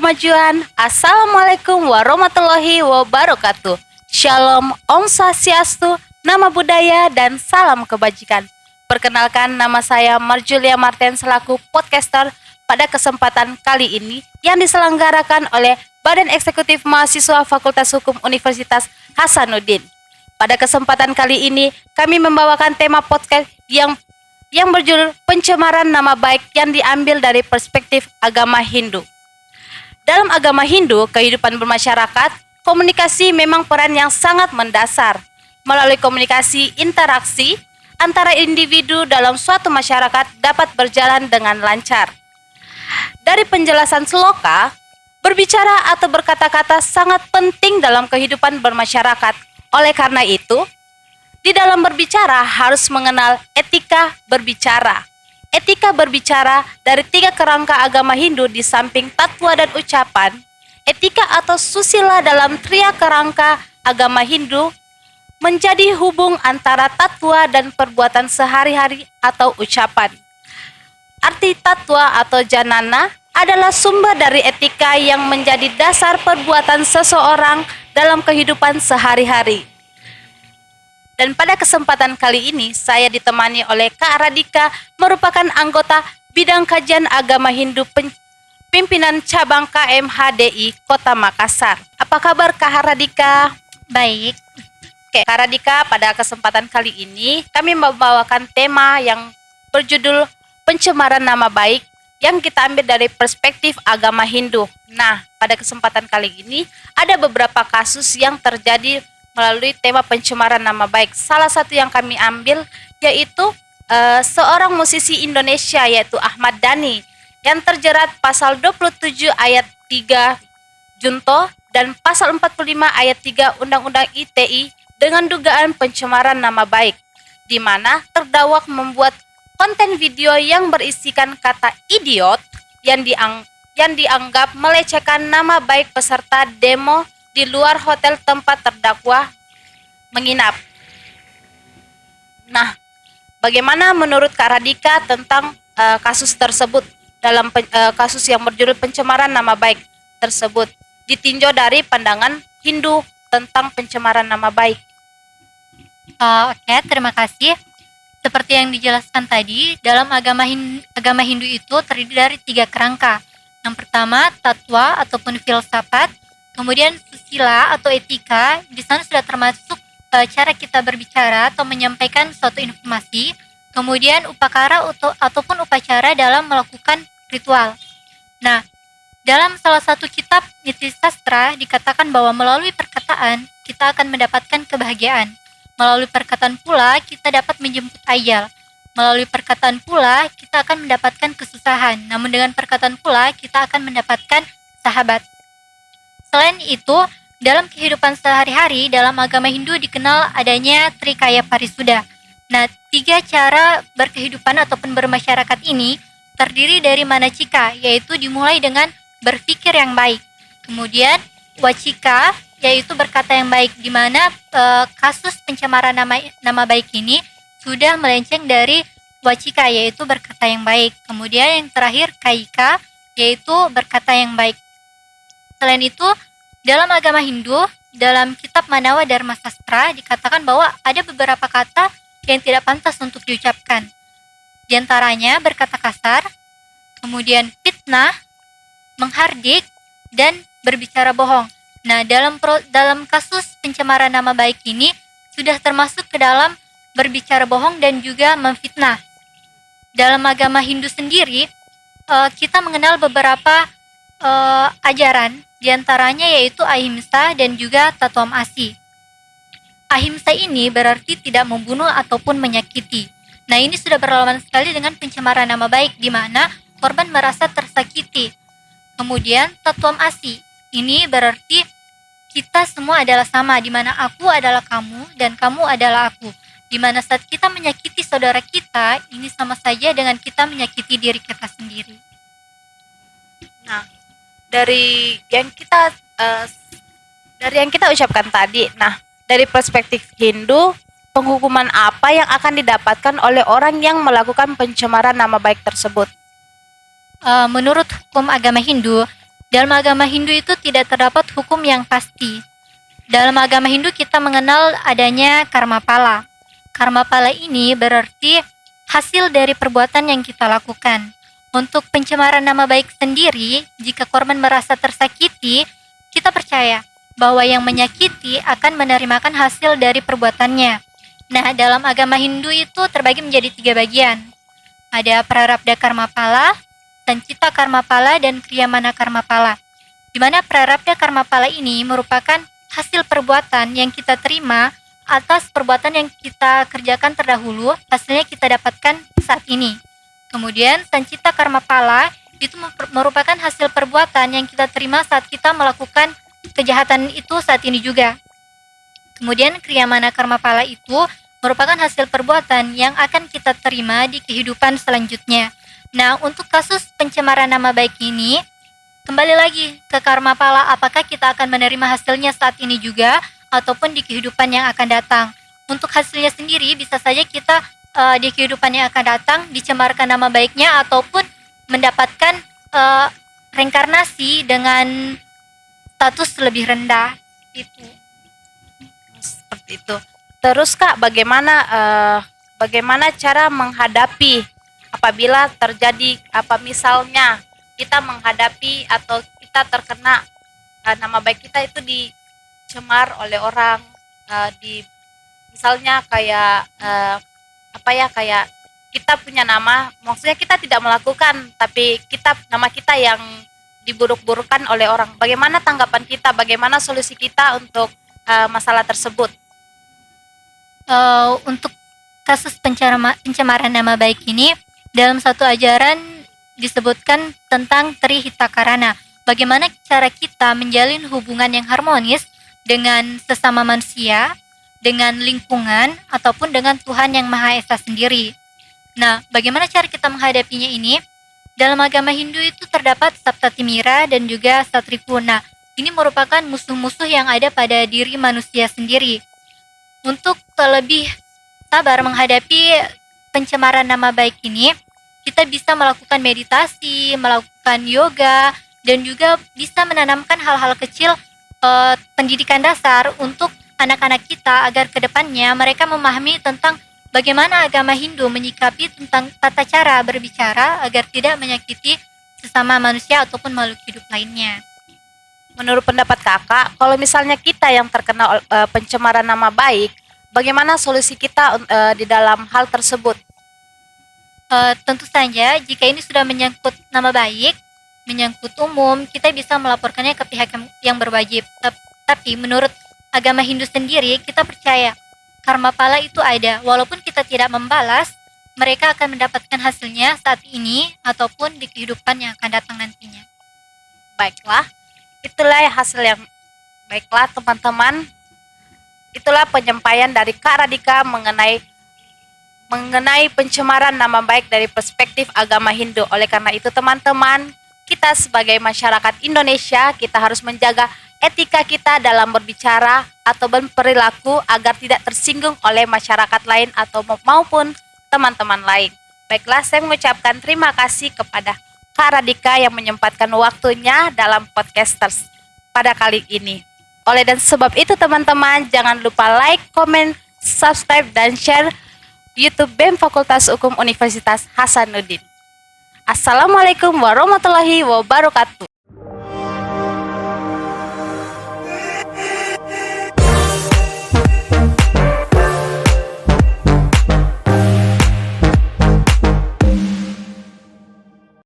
kemajuan. Assalamualaikum warahmatullahi wabarakatuh. Shalom, Om Swastiastu, nama budaya, dan salam kebajikan. Perkenalkan, nama saya Marjulia Marten selaku podcaster pada kesempatan kali ini yang diselenggarakan oleh Badan Eksekutif Mahasiswa Fakultas Hukum Universitas Hasanuddin. Pada kesempatan kali ini, kami membawakan tema podcast yang berjudul pencemaran nama baik yang diambil dari perspektif agama Hindu. Dalam agama Hindu, kehidupan bermasyarakat, komunikasi memang peran yang sangat mendasar. Melalui komunikasi, interaksi antara individu dalam suatu masyarakat dapat berjalan dengan lancar. Dari penjelasan Sloka, berbicara atau berkata-kata sangat penting dalam kehidupan bermasyarakat. Oleh karena itu, di dalam berbicara harus mengenal etika berbicara. Etika berbicara dari 3 kerangka agama Hindu di samping tatwa dan ucapan. Etika atau susila dalam 3 kerangka agama Hindu menjadi hubung antara tatwa dan perbuatan sehari-hari atau ucapan. Arti tatwa atau janana adalah sumber dari etika yang menjadi dasar perbuatan seseorang dalam kehidupan sehari-hari. Dan pada kesempatan kali ini, saya ditemani oleh Kak Radika, merupakan anggota Bidang Kajian Agama Hindu Pimpinan Cabang KMHDI Kota Makassar. Apa kabar Kak Radika? Baik. Oke, Kak Radika, pada kesempatan kali ini, kami membawakan tema yang berjudul pencemaran nama baik yang kita ambil dari perspektif agama Hindu. Nah, pada kesempatan kali ini, ada beberapa kasus yang terjadi melalui tema pencemaran nama baik. Salah satu yang kami ambil yaitu seorang musisi Indonesia yaitu Ahmad Dhani yang terjerat pasal 27 ayat 3 Junto dan pasal 45 ayat 3 Undang-Undang ITE dengan dugaan pencemaran nama baik, di mana terdakwa membuat konten video yang berisikan kata idiot yang dianggap melecehkan nama baik peserta demo di luar hotel tempat terdakwa menginap. Nah, bagaimana menurut Kak Radika tentang kasus tersebut dalam kasus yang berjudul pencemaran nama baik tersebut ditinjau dari pandangan Hindu tentang pencemaran nama baik? Oke, terima kasih. Seperti yang dijelaskan tadi, dalam agama Hindu itu terdiri dari 3 kerangka. Yang pertama, tatwa ataupun filsafat. Kemudian susila atau etika, di sana sudah termasuk cara kita berbicara atau menyampaikan suatu informasi. Kemudian upakara ataupun upacara dalam melakukan ritual. Nah, dalam salah satu kitab Niti Sastra dikatakan bahwa melalui perkataan kita akan mendapatkan kebahagiaan. Melalui perkataan pula kita dapat menjemput ajal. Melalui perkataan pula kita akan mendapatkan kesusahan. Namun dengan perkataan pula kita akan mendapatkan sahabat. Selain itu, dalam kehidupan sehari-hari dalam agama Hindu dikenal adanya Trikaya Parisuddha. Nah, 3 cara berkehidupan ataupun bermasyarakat ini terdiri dari manacika, yaitu dimulai dengan berpikir yang baik. Kemudian wacika, yaitu berkata yang baik, di mana kasus pencemaran nama baik ini sudah melenceng dari wacika, yaitu berkata yang baik. Kemudian yang terakhir kaika, yaitu berkata yang baik. Selain itu, dalam agama Hindu, dalam kitab Manawa Dharma Sastra dikatakan bahwa ada beberapa kata yang tidak pantas untuk diucapkan. Di antaranya berkata kasar, kemudian fitnah, menghardik, dan berbicara bohong. Nah, dalam kasus pencemaran nama baik ini sudah termasuk ke dalam berbicara bohong dan juga memfitnah. Dalam agama Hindu sendiri, kita mengenal beberapa ajaran, diantaranya yaitu ahimsa dan juga tatwam asi. Ahimsa ini berarti tidak membunuh ataupun menyakiti. Nah, ini sudah berlawanan sekali dengan pencemaran nama baik, di mana korban merasa tersakiti. Kemudian tatwam asi ini berarti kita semua adalah sama, di mana aku adalah kamu dan kamu adalah aku. Di mana saat kita menyakiti saudara kita, ini sama saja dengan kita menyakiti diri kita sendiri. Nah, dari yang kita ucapkan tadi, nah dari perspektif Hindu, penghukuman apa yang akan didapatkan oleh orang yang melakukan pencemaran nama baik tersebut? Menurut hukum agama Hindu, Dalam agama Hindu itu tidak terdapat hukum yang pasti. Dalam agama Hindu kita mengenal adanya karma pala. Karma pala ini berarti hasil dari perbuatan yang kita lakukan. Untuk pencemaran nama baik sendiri, jika korban merasa tersakiti, kita percaya bahwa yang menyakiti akan menerimakan hasil dari perbuatannya. Nah, dalam agama Hindu itu terbagi menjadi 3 bagian. Ada prarabdha karma pala, sancita karma pala, dan kriyamana karma pala. Di mana prarabdha karma pala ini merupakan hasil perbuatan yang kita terima atas perbuatan yang kita kerjakan terdahulu, hasilnya kita dapatkan saat ini. Kemudian sancita karma pala itu merupakan hasil perbuatan yang kita terima saat kita melakukan kejahatan itu saat ini juga. Kemudian kriyamana karma pala itu merupakan hasil perbuatan yang akan kita terima di kehidupan selanjutnya. Nah, untuk kasus pencemaran nama baik ini, kembali lagi ke karma pala, apakah kita akan menerima hasilnya saat ini juga ataupun di kehidupan yang akan datang. Untuk hasilnya sendiri bisa saja kita di kehidupan yang akan datang dicemarkan nama baiknya ataupun mendapatkan reinkarnasi dengan status lebih rendah itu. Seperti itu. Terus Kak, bagaimana cara menghadapi apabila terjadi misalnya kita menghadapi atau kita terkena nama baik kita itu dicemar oleh orang, misalnya kayak kayak kita punya nama, maksudnya kita tidak melakukan, tapi nama kita yang diburuk-burukkan oleh orang. Bagaimana tanggapan kita? Bagaimana solusi kita untuk masalah tersebut? Untuk kasus pencemaran nama baik ini, dalam satu ajaran disebutkan tentang Trihitakarana. Bagaimana cara kita menjalin hubungan yang harmonis dengan sesama manusia, dengan lingkungan, ataupun dengan Tuhan yang Maha Esa sendiri. Nah, bagaimana cara kita menghadapinya ini? Dalam agama Hindu itu terdapat Saptatimira dan juga Satripuna. Ini merupakan musuh-musuh yang ada pada diri manusia sendiri. Untuk lebih sabar menghadapi pencemaran nama baik ini, kita bisa melakukan meditasi, melakukan yoga, dan juga bisa menanamkan hal-hal kecil pendidikan dasar untuk anak-anak kita agar kedepannya mereka memahami tentang bagaimana agama Hindu menyikapi tentang tata cara berbicara agar tidak menyakiti sesama manusia ataupun makhluk hidup lainnya. Menurut pendapat Kakak, kalau misalnya kita yang terkena pencemaran nama baik, bagaimana solusi kita di dalam hal tersebut? Tentu saja jika ini sudah menyangkut nama baik, menyangkut umum, kita bisa melaporkannya ke pihak yang berwajib. Tapi menurut agama Hindu sendiri, kita percaya karma pala itu ada. Walaupun kita tidak membalas, mereka akan mendapatkan hasilnya saat ini ataupun di kehidupan yang akan datang nantinya. Baiklah, itulah hasil yang baiklah teman-teman. Itulah penyampaian dari Kak Radika mengenai pencemaran nama baik dari perspektif agama Hindu. Oleh karena itu teman-teman, kita sebagai masyarakat Indonesia, kita harus menjaga etika kita dalam berbicara atau berperilaku agar tidak tersinggung oleh masyarakat lain atau maupun teman-teman lain. Baiklah, saya mengucapkan terima kasih kepada Kak Radika yang menyempatkan waktunya dalam podcast pada kali ini. Oleh dan sebab itu teman-teman, jangan lupa like, comment, subscribe, dan share YouTube BEM Fakultas Hukum Universitas Hasanuddin. Assalamualaikum warahmatullahi wabarakatuh.